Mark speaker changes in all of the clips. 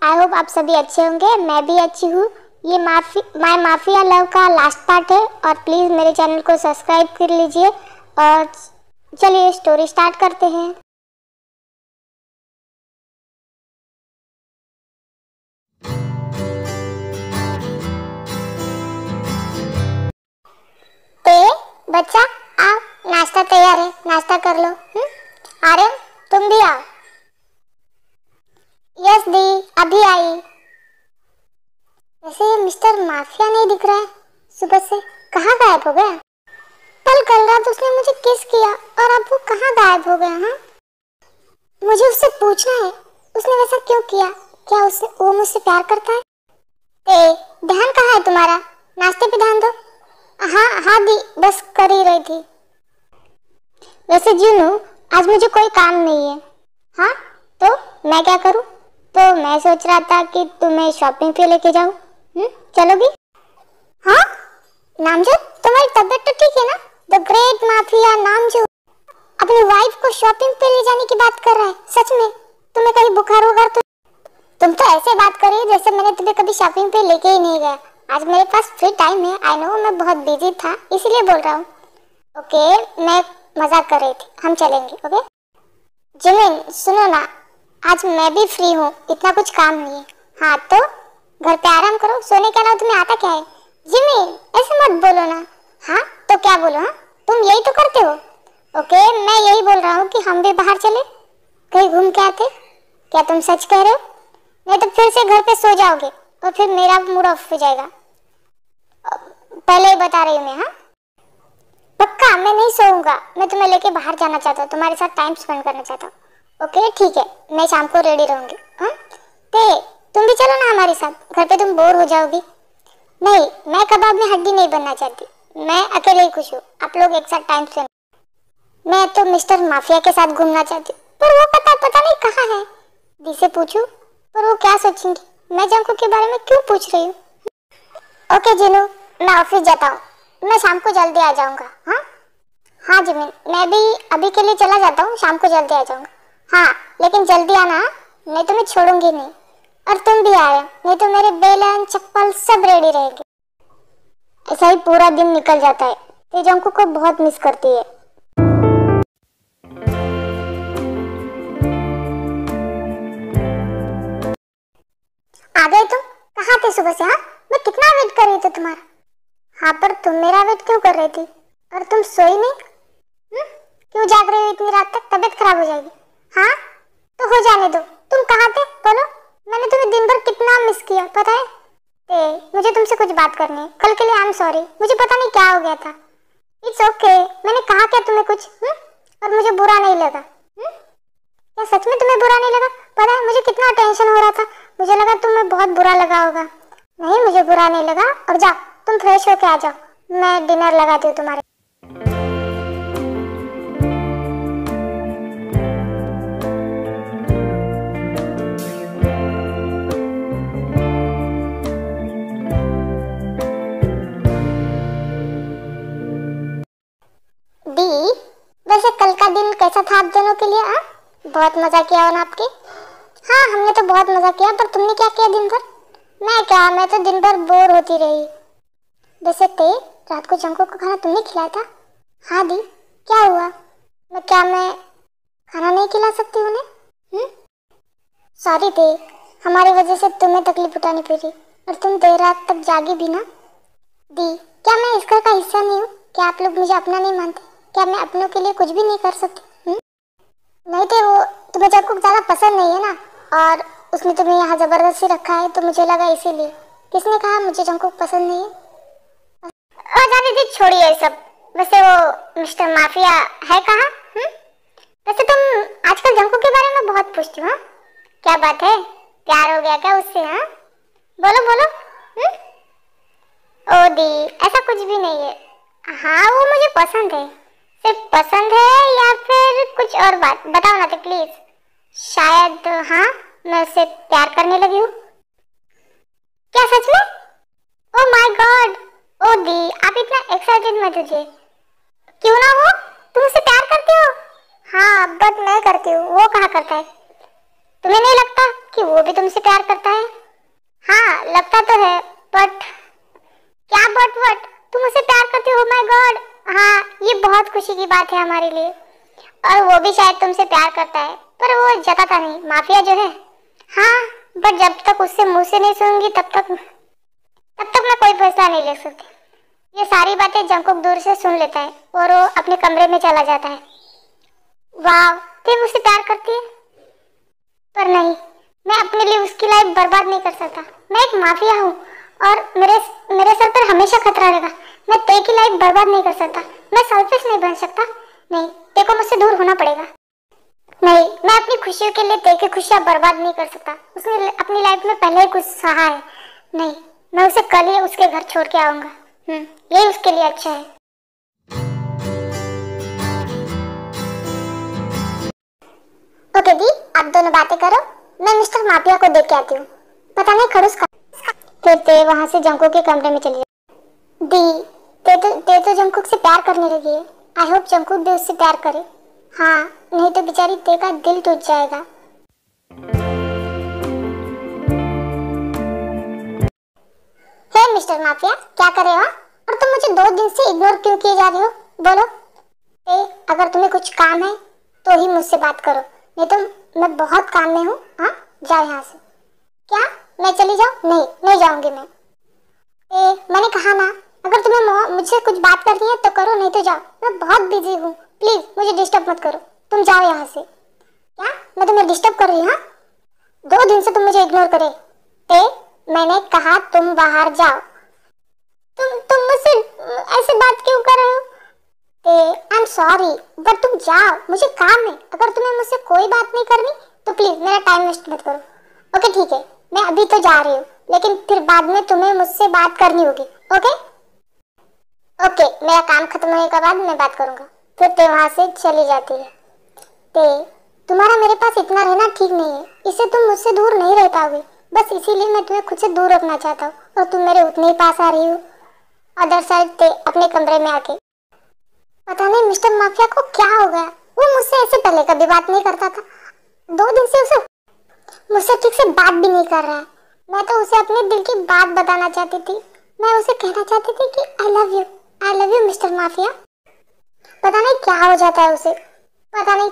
Speaker 1: I hope आप सभी अच्छे होंगे। मैं भी अच्छी हूँ। ये माय माफिया लव का लास्ट पार्ट है और प्लीज़ मेरे चैनल को सब्सक्राइब कर लीजिए। और चलिए स्टोरी स्टार्ट करते हैं। तो बच्चा आओ, नाश्ता तैयार है, नाश्ता कर लो। आ रहे हो? तुम भी आओ। यस दी, अभी आई। वैसे ये मिस्टर माफिया नहीं दिख रहा है, सुबह से कहाँ गायब हो गया? कल रात उसने मुझे किस किया और अब वो कहाँ गायब हो गया? हाँ, मुझे उससे पूछना है, उसने वैसा क्यों किया? क्या वो मुझसे प्यार करता है? ध्यान कहाँ है तुम्हारा? नाश्ते पे ध्यान दो। हाँ दी, बस कर ही रही थी। वैसे जीनू, आज मुझे कोई काम नहीं है। हाँ, तो मैं क्या करूँ? तो मैं सोच रहा था कि तुम्हें शॉपिंग पे लेके जाऊँ। चलोगी? हाँ नामजद, तुम्हारी तबीयत तो ठीक है ना? द ग्रेट माफिया नामजद अपनी वाइफ को शॉपिंग पे ले जाने की बात कर रहा है। सच में? तुम्हें कहीं बुखार होगा तो? तुम तो ऐसे बात कर रही हो जैसे मैंने तुम्हें कभी शॉपिंग पे लेके ही नहीं गया। आज मेरे पास फ्री टाइम है। आई नो, मैं बहुत बिजी था इसीलिए बोल रहा हूँ। ओके, मैं मजाक कर रही थी, हम चलेंगे। ओके जिमिन, सुनो ना, आज मैं भी फ्री हूँ, इतना कुछ काम नहीं है। हाँ तो घर पे आराम करो, सोने के अलावा तुम्हें आता क्या है? जिमिन ऐसे मत बोलो ना। हाँ तो क्या बोलो? हाँ, तुम यही तो करते हो। ओके, मैं यही बोल रहा हूँ कि हम भी बाहर चले, कहीं घूम के आते। क्या तुम सच कह रहे हो? नहीं तो फिर से घर पे सो जाओगे और फिर मेरा मूड ऑफ हो जाएगा। पहले ही बता रही हूँ मैं। हाँ पक्का मैं नहीं सोऊंगा, मैं तुम्हें लेके बाहर जाना चाहता हूँ, तुम्हारे साथ टाइम स्पेंड करना चाहता हूँ। ओके ठीक है, मैं शाम को रेडी रहूंगी। हाँ तुम भी चलो ना हमारे साथ, घर पे तुम बोर हो जाओगी। नहीं, मैं कबाब में हड्डी नहीं बनना चाहती, मैं अकेले ही खुश हूँ। आप लोग एक साथ टाइम स्पेंड। मैं तो मिस्टर माफिया के साथ घूमना चाहती हूँ, पर वो पता नहीं कहाँ है। दी से पूछूं, पर वो क्या सोचेंगी? मैं जंकू के बारे में क्यों पूछ रही हूँ? ओके जिनू, मैं ऑफिस जाता हूँ, मैं शाम को जल्दी आ जाऊंगा। हाँ जिमिन, मैं भी अभी के लिए चला जाता हूँ, शाम को जल्दी आ जाऊंगा। हाँ लेकिन जल्दी आना, नहीं तो मैं छोड़ूंगी नहीं। और तुम भी आ रहे हो, नहीं तो मेरे बेलन चप्पल सब रेडी रहेंगे। ऐसा ही पूरा दिन निकल जाता है। तो जंकू को बहुत मिस करती है। आ गए तुम? कहाँ थे सुबह से? हाँ, मैं कितना वेट कर रही थी तुम्हारा। हाँ पर तुम मेरा वेट क्यों कर रही थी? और तुम सोई नहीं? क्यों जाग रही हो इतनी रात तक? तबीयत खराब हो जाएगी। हाँ तो हो जाने दो। तुम कहाँ थे बोलो? मैंने तुम्हें दिन भर कितना मिस किया पता है? मुझे तुमसे कुछ बात करनी है। कल के लिए आई एम सॉरी, मुझे पता नहीं क्या हो गया था। इट्स ओके, मैंने कहा क्या तुम्हें कुछ? और मुझे बुरा नहीं लगा। क्या सच में तुम्हें बुरा नहीं लगा? पता है मुझे कितना टेंशन हो रहा था, मुझे लगा तुम्हें बहुत बुरा लगा होगा। नहीं, मुझे बुरा नहीं लगा। और जाओ तुम फ्रेश होके आ जाओ, मैं डिनर लगाती हूँ तुम्हारे। दी, वैसे कल का दिन कैसा था आप दोनों के लिए? बहुत मजा किया हो ना आपके? हाँ हमने तो बहुत मजा किया, पर तुमने क्या किया दिन भर? मैं तो दिन भर बोर होती रही। वैसे रात को जंको को खाना तुमने खिलाया था? हाँ दी, क्या हुआ? मैं खाना नहीं खिला सकती उन्हें? सॉरी दी, हमारी वजह से तुम्हें तकलीफ उठानी पड़ी और तुम देर रात तक जागी भी ना। दी, क्या मैं इस घर का हिस्सा नहीं हूँ? क्या आप लोग मुझे अपना नहीं मानते? क्या मैं अपनों के लिए कुछ भी नहीं कर सकती? नहीं थे वो तुम्हें जंको ज़्यादा पसंद नहीं है ना, और उसने तुम्हें यहाँ ज़बरदस्ती रखा है, तो मुझे लगा इसीलिए। किसने कहा मुझे जंको पसंद नहीं है? दीदी छोड़िए सब। वैसे वो मिस्टर माफिया है कहाँ? वैसे तुम आजकल जंको के बारे में बहुत पूछती हो। क्या बात है, प्यार हो गया क्या उससे? हाँ बोलो बोलो। ओ दी, ऐसा कुछ भी नहीं है। हाँ वो मुझे पसंद है। सिर्फ पसंद है या फिर कुछ और बात? बताओ ना तो प्लीज। शायद हाँ, मैं उससे प्यार करने लगी हूँ। क्या सच में? Oh my God. ओ दी, आप इतना एक्साइटेड मत होइए। क्यों ना हो, तुम उससे प्यार करती हो? हाँ बट मैं करती हूँ, वो कहाँ करता है? तुम्हें नहीं लगता कि वो भी तुमसे प्यार करता है? खुशी की बात है हमारे लिए। और वो भी शायद तुमसे प्यार करता है, पर वो जताता नहीं, माफिया जो है। हाँ, बट जब तक उससे मुंह से नहीं सुनूंगी तब तक मैं कोई फैसला नहीं ले सकती। ये सारी बातें जंकुक दूर से सुन लेता है और वो अपने कमरे में चला जाता है। वाह, तुम मुझसे प्यार करती है? पर नहीं, मैं अपने लिए उसकी लाइफ बर्बाद नहीं कर सकता। मैं एक माफिया हूँ और मेरे सर पर हमेशा खतरा रहेगा। मैं ते की लाइफ बर्बाद नहीं कर सकता। मैं सेल्फिश नहीं बन सकता। नहीं, ते को मुझसे दूर होना पड़ेगा। नहीं, मैं अपनी खुशियों के लिए ते की खुशियाँ बर्बाद नहीं कर सकता। उसने अपनी लाइफ में पहले ही कुछ सहा है। नहीं, मैं उसे कल ही उसके घर छोड़ के आऊंगा। यही उसके लिए अच्छा है। ओके दी, आप दोनों बातें करो, मैं मिस्टर माफिया को देख के आती हूँ। पता नहीं खड़ूस का। फिर ते वहाँ से जंकुक के कमरे में चली जाती। दी, ते तो जंकुक से प्यार करने लगी है। आई होप जंकुक भी उससे प्यार करे। हाँ, नहीं तो बेचारी ते का दिल टूट जाएगा। हे मिस्टर माफिया, क्या कर रहे हो? और तुम मुझे 2 दिन से इग्नोर क्यों किए जा रहे हो? बोलो। ते, अगर तुम्हें कुछ काम है तो ही मुझसे बात करो, नहीं तो मैं बहुत काम में हूँ। हाँ, जाओ यहाँ से। क्या मैं चली जाऊँ? नहीं जाऊंगी मैं। मैंने कहा ना, अगर तुम्हें मुझसे कुछ बात करनी है तो करो, नहीं तो जाओ। मैं बहुत बिजी हूँ, प्लीज मुझे डिस्टर्ब मत करो। तुम जाओ यहाँ से। क्या मैं तुम्हें डिस्टर्ब कर रही हूँ? 2 दिन से तुम मुझे इग्नोर करे। मैंने कहा तुम बाहर जाओ। तुम मुझसे ऐसे बात क्यों कर रहे हो? आई एम सॉरी, बट तुम जाओ, मुझे काम है। अगर तुम्हें मुझसे कोई बात नहीं करनी तो प्लीज मेरा टाइम वेस्ट मत करो। ओके ठीक है, मैं अभी तो जा रही हूँ, लेकिन फिर बाद में तुम्हें मुझसे बात करनी होगी। ओके मेरा काम खत्म होने के बाद मैं बात करूंगा। फिर ते वहां से चली जाती है। तुम्हारा मेरे पास इतना रहना ठीक नहीं है, इससे तुम मुझसे दूर नहीं रह पाओगे। बस इसीलिए मैं तुम्हें खुद से दूर रखना चाहता हूँ और तुम मेरे उतने ही पास आ रही हो। अदर साइड ते अपने कमरे में आके, पता नहीं मिस्टर माफिया को क्या हो गया, वो मुझसे ऐसे पहले कभी बात नहीं करता था। 2 दिन से उसे मुझसे ठीक से बात भी नहीं कर रहा है। मैं तो उसे अपने दिल की बात बताना चाहती थी। मैं उसे कहना चाहती थी कि I love you mister mafia. पता नहीं क्या हो जाता है उसे। पता नहीं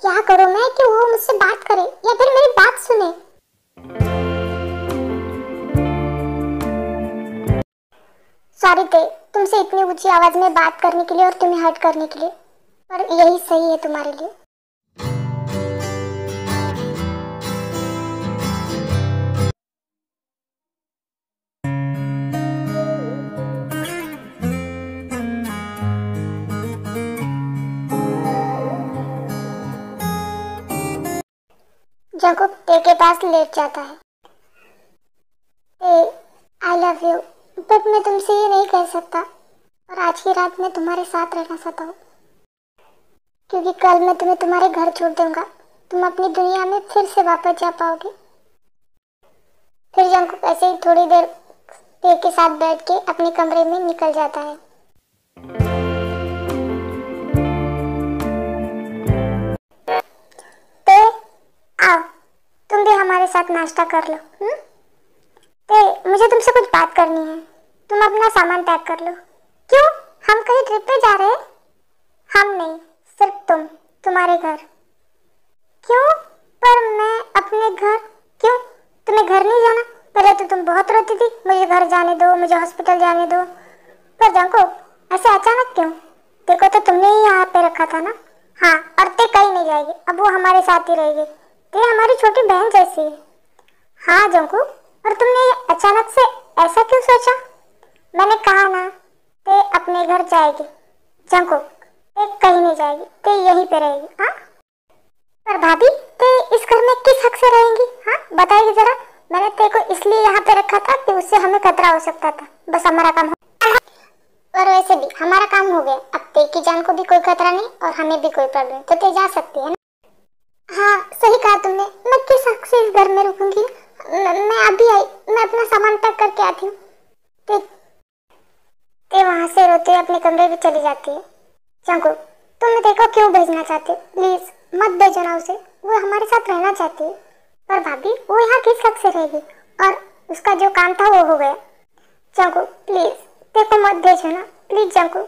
Speaker 1: क्या करूं मैं कि वो मुझसे बात करे या फिर मेरी बात सुने। सॉरी ते, तुमसे इतनी ऊंची आवाज में बात करने के लिए और तुम्हें हर्ट करने के लिए, पर यही सही है तुम्हारे लिए। जंकुक ते के पास लेट जाता है। आई लव यू, बट मैं तुमसे ये नहीं कह सकता और आज की रात मैं तुम्हारे साथ रहना चाहता हूँ, क्योंकि कल मैं तुम्हें तुम्हारे घर छोड़ दूंगा। तुम अपनी दुनिया में फिर से वापस जा पाओगे। फिर जंकुक ऐसे ही थोड़ी देर ते के साथ बैठ के अपने कमरे में निकल जाता है। ते, आओ, तुम भी हमारे साथ नाश्ता कर लो। मुझे तुमसे कुछ बात करनी है। तुम अपना सामान पैक कर लो। क्यों, हम कहीं ट्रिप पे जा रहे हैं? हम नहीं, सिर्फ तुम्हारे घर। क्यों? पर मैं अपने घर क्यों? तुम्हें घर नहीं जाना? पहले तो तुम बहुत रोती थी, मुझे घर जाने दो, मुझे हॉस्पिटल जाने दो। पर जाको, ऐसे अचानक क्यों? देखो तो तुमने ही यहाँ पे रखा था ना। हाँ, और ते कहीं नहीं जाएगी, अब वो हमारे साथ ही रहेगी। ते हमारी छोटी बहन जैसी है। हाँ जंकू, और तुमने अचानक से ऐसा क्यों सोचा? मैंने कहा ना, ते अपने घर जाएगी। जंकू, ते कहीं नहीं जाएगी, ते यहीं पे रहेगी। हाँ, पर भाभी, ते इस घर में किस हक से रहेंगी? हाँ बताइए जरा। मैंने ते को इसलिए यहाँ पे रखा था कि उससे हमें खतरा हो सकता था। बस हमारा काम हो, और वैसे भी हमारा काम हो गया। अब ते की जान को भी कोई खतरा नहीं और हमें भी कोई प्रॉब्लम, तो ते जा सकती है ना। हाँ सही कहा तुमने, मैं किस हक से इस घर में रुकूंगी? मैं अभी आई, मैं अपना सामान पैक करके आती हूँ। ते वहां से रोते हुए अपने कमरे में चली जाती है। चंकू, तुम ते को क्यों भेजना चाहते हो? प्लीज मत भेजो ना उसे, वो हमारे साथ रहना चाहती है। पर भाभी, वो यहाँ किस हक से रहेगी? और उसका जो काम था वो हो गया। चंकू प्लीज, ते को मत भेजो ना, प्लीज चंकू।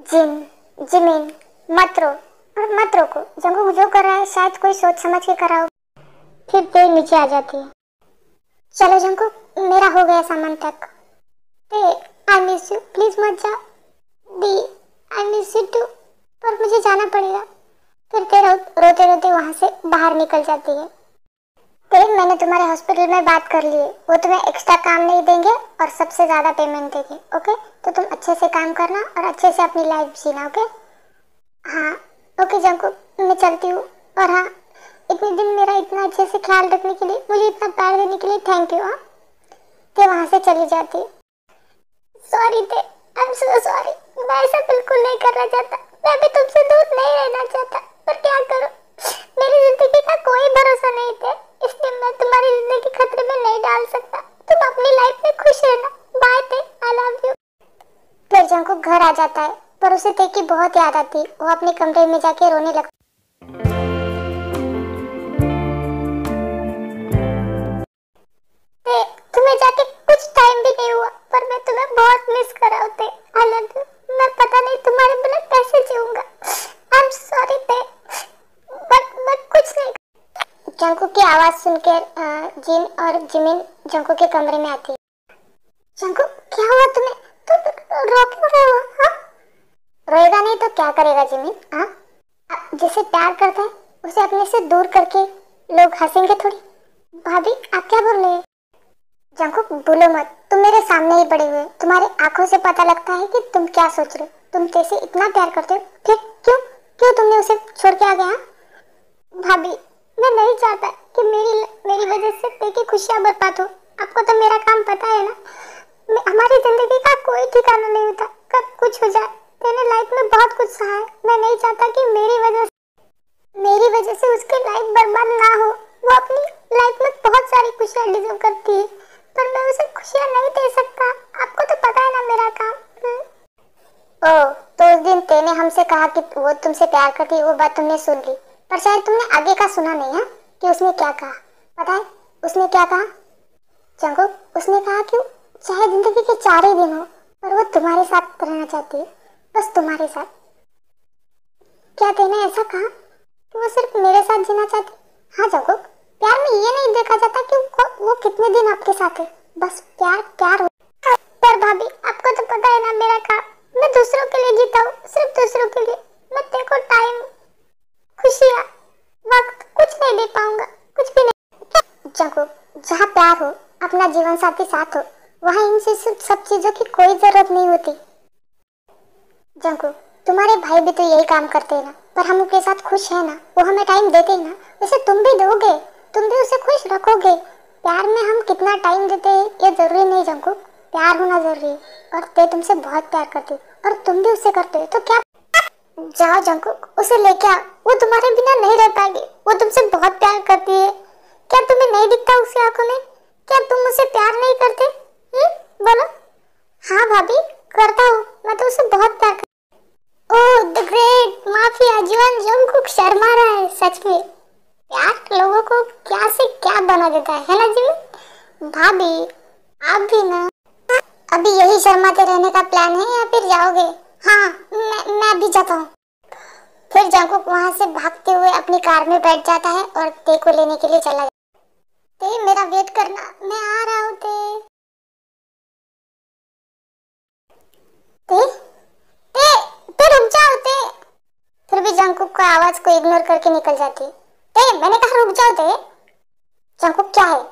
Speaker 1: जिन, जिमिन मत रो और मत रोको। जंगकुक जो कर रहा है शायद कोई सोच समझ के कर रहा हो। फिर ते नीचे आ जाती है। चलो जंगकुक मेरा हो गया सामान तक। ते आई मिस यू, प्लीज मत जा। दी आई मिस यू टू, पर मुझे जाना पड़ेगा। फिर ते रोते रोते वहां से बाहर निकल जाती है। मैंने तुम्हारे हॉस्पिटल में बात कर ली है, वो तुम्हें एक्स्ट्रा काम नहीं देंगे और सबसे ज्यादा पेमेंट देंगे। ओके, तो तुम अच्छे से काम करना और अच्छे से अपनी लाइफ जीना। ओके हाँ ओके जंकुक, मैं चलती हूँ। और हाँ, इतने दिन मेरा इतना अच्छे से ख्याल रखने के लिए, मुझे इतना प्यार देने के लिए थैंक यू। हाँ, ते वहां से चली जाती है। सॉरी ते, आई एम सो सॉरी। मैं ऐसा बिल्कुल नहीं करना चाहता, मैं भी तुमसे दूर नहीं रहना चाहता, पर क्या करूं, मेरी जिंदगी का कोई भरोसा नहीं थे, इसलिए मैं तुम्हारी जिंदगी खतरे में नहीं डाल सकता। तुम अपनी लाइफ में खुश रहना। बाय ते, आई लव यू। फिर जंकुक घर आ जाता है, पर उसे ते की बहुत याद आती है। वो अपने कमरे में जाके रोने लगता है। तुम्हें जाके कुछ टाइम भी नहीं हुआ, पर मैं तुम्हें बहुत मिस कर रहा हूँ। I love you. मैं पता नहीं तुम्हारे बिना कैसे जीऊंगा। आई एम सॉरी ते, बट कुछ नहीं। जंकुक की आवाज सुनकर जिन और जिमिन जंकुक के कमरे में आती है। जंकुक क्या हुआ तुम्हें, तुम रो क्यों रहे हो? हाँ, रोएगा नहीं तो क्या करेगा जिमिन? हाँ, जिसे प्यार करता है उसे अपने से दूर करके लोग हंसेंगे थोड़ी। भाभी आप क्या बोल रहे हैं? जंकुक बोलो मत, तुम मेरे सामने ही पड़े हुए, तुम्हारी आंखों से पता लगता है कि तुम क्या सोच रहे हो। तुम जैसे इतना प्यार करते हो, फिर क्यों क्यों तुमने उसे छोड़ के आ गया? भाभी मैं नहीं चाहता कि मेरी वजह से तेरी खुशियां बर्बाद हो। आपको तो मेरा काम पता है ना, हमारी जिंदगी का कोई ठिकाना नहीं होता, कब कुछ हो जाए। तेने लाइफ में बहुत कुछ सहा है, मैं नहीं चाहता कि मेरी वजह से उसकी लाइफ बर्बाद ना हो। वो अपनी लाइफ में बहुत सारी खुशियां डिजर्व करती है, पर मैं उसे खुशियां नहीं दे सकता। आपको तो पता है ना मेरा काम। ओह, तो उस दिन तेने हमसे कहा कि वो तुमसे प्यार करती है, वो बात तुमने सुन ली, पर शायद तुमने आगे का सुना नहीं है कि उसने क्या कहा। पता है उसने क्या कहा जंकुक? उसने कहा कि चाहे जिंदगी के 4 ही दिन हो, पर वो तुम्हारे साथ रहना चाहती है, बस तुम्हारे साथ। क्या तेने ऐसा कहा कि वो सिर्फ मेरे साथ जीना चाहती? हाँ जंकुक, प्यार में ये नहीं देखा जाता कि वो कितने दिन आपके साथ है, बस प्यार प्यार हो। पर भाभी आपको तो पता है ना मेरा काम, मैं दूसरों के लिए जीता हूँ, सिर्फ दूसरों के लिए। मैं तेरे को टाइम, खुशियाँ, वक्त कुछ नहीं दे पाऊंगा, कुछ भी नहीं। जंकुक, जहाँ प्यार हो, अपना जीवन साथी साथ हो, वहाँ इन सब चीजों की कोई जरूरत नहीं होती। जंकुक, तुम्हारे भाई भी तो यही काम करते हैं ना, पर हम उनके साथ खुश है ना, वो हमें टाइम देते हैं ना, वैसे तुम भी दोगे, तुम भी उसे खुश रखोगे। प्यार में हम कितना टाइम देते हैं ये जरूरी नहीं जंकुक, प्यार होना जरूरी है। और ते तुमसे बहुत प्यार करती है और तुम भी उससे करते हो, तो क्या? जाओ जंकुक, उसे लेके आओ, वो तुम्हारे बिना नहीं रह पाएगी, वो तुमसे बहुत प्यार करती है। क्या तुम्हें नहीं दिखता उसकी आंखों में? क्या तुम उसे प्यार नहीं करते? बोलो। हाँ भाभी करता हूँ, मैं तो उसे बहुत प्यार करता हूँ। ओह द ग्रेट माफिया जीवन जंकुक शर्मा रहा है। सच में प्यार लोगों को क्या से क्या बना देता है ना जीवन? भाभी आप भी ना अभी यही शर्माते रहने का प्लान है या फिर जाओगे? हाँ मैं अभी जाता हूँ। फिर जंकुक वहां से भागते हुए अपनी कार में बैठ जाता है और ते को लेने के लिए चला जाता है। ते मेरा वेट करना, मैं आ रहा हूँ। ते ते ते रुक जाओ ते। फिर भी जंकुक को आवाज को इग्नोर करके निकल जाती है। ते मैंने कहा रुक जाओ ते। जंकुक क्या है,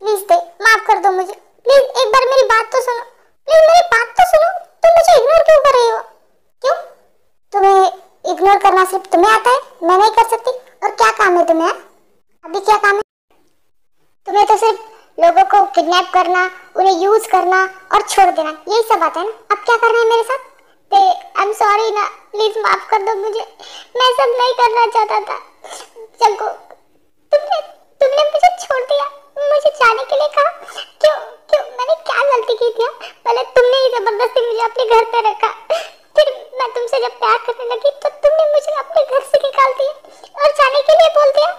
Speaker 1: प्लीज ते माफ कर दो मुझे, प्लीज एक बार मेरी बात तो सुनो, प्लीज मेरी बात तो सुनो। तुम मुझे इग्नोर क्यों कर रही हो? क्यों? तुम्हें इग्नोर करना सिर्फ तुम्हें आता है, मैं नहीं कर सकती? और क्या काम है तुम्हें? अभी क्या काम है तुम्हें? तो सिर्फ लोगों को किडनैप करना, उन्हें यूज करना और छोड़ देना, यही सब आता है ना। अब क्या करना है मेरे साथ? आई एम सॉरी ना, प्लीज माफ कर दो मुझे, मैं सब नहीं करना चाहता था। चलो तुमने तुमने मुझे छोड़ दिया, मुझे जाने के लिए कहा, क्यों क्यों मैंने क्या गलती की थी? पहले तुमने ही जबरदस्ती मुझे अपने घर पे रखा, फिर मैं तुमसे जब प्यार करने लगी तो तुमने मुझे अपने घर से निकाल दिया और जाने के लिए बोल दिया।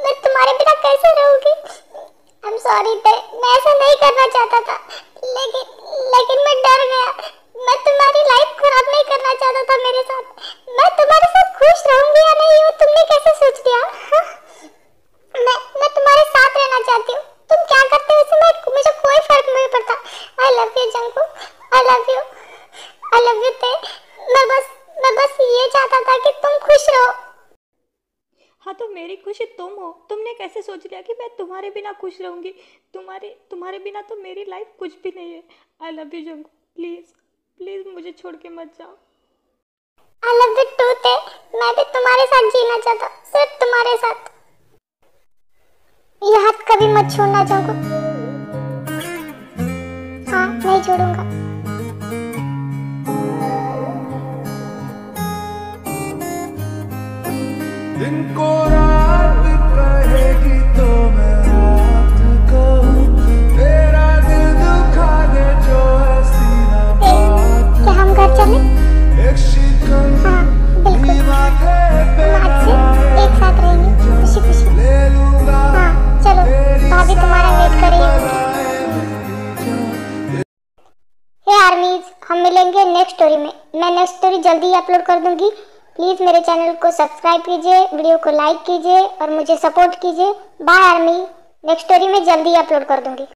Speaker 1: मैं तुम्हारे बिना कैसे रहूंगी? आई एम सॉरी, मैं ऐसा नहीं करना चाहता था, लेकिन मैं डर गया। मैं तुम्हारी लाइफ खराब नहीं करना चाहता था मेरे साथ, मैं तुम्हारे साथ खुश रहूंगी या नहीं वो तुमने कैसे सोच लिया? हाँ? मैं तुम्हारे साथ रहना चाहती हूँ, तुम क्या करते हो इसमें मुझे कोई फर्क नहीं पड़ता। I love you Jungkook, I love you, I love you ते। मैं बस ये चाहता था कि तुम खुश रहो।
Speaker 2: हाँ तो मेरी खुशी तुम हो, तुमने कैसे सोच लिया कि मैं तुम्हारे बिना खुश रहूंगी? तुम्हारे बिना तो मेरी लाइफ कुछ भी नहीं है। I love you Jungkook, please please मुझे छोड़ के मत जाओ।
Speaker 1: आई लव यू टू ते, मैं भी तुम्हारे साथ जीना चाहता, सिर्फ तुम्हारे साथ। ये हाथ कभी मत छोड़ना जंकुक। हाँ नहीं छोड़ूंगा।
Speaker 3: दिन को रात कहेगी तो मैं रात कहूँ, तेरा दिल दुखा दे जो है सीना बात।
Speaker 1: क्या हम घर चले?
Speaker 3: एक शिकन
Speaker 1: हाँ बिल्कुल, हम आज से एक साथ रहेंगे खुशी खुशी।
Speaker 3: ले लूंगा।
Speaker 1: हाँ चलो, भाभी तुम्हारा वेट कर रही है। हे आर्मीज, हम मिलेंगे नेक्स्ट स्टोरी में। मैं नेक्स्ट स्टोरी जल्दी ही अपलोड कर दूंगी। प्लीज़ मेरे चैनल को सब्सक्राइब कीजिए, वीडियो को लाइक कीजिए और मुझे सपोर्ट कीजिए। बाय आर्मी, नेक्स्ट स्टोरी में जल्दी ही अपलोड कर दूंगी।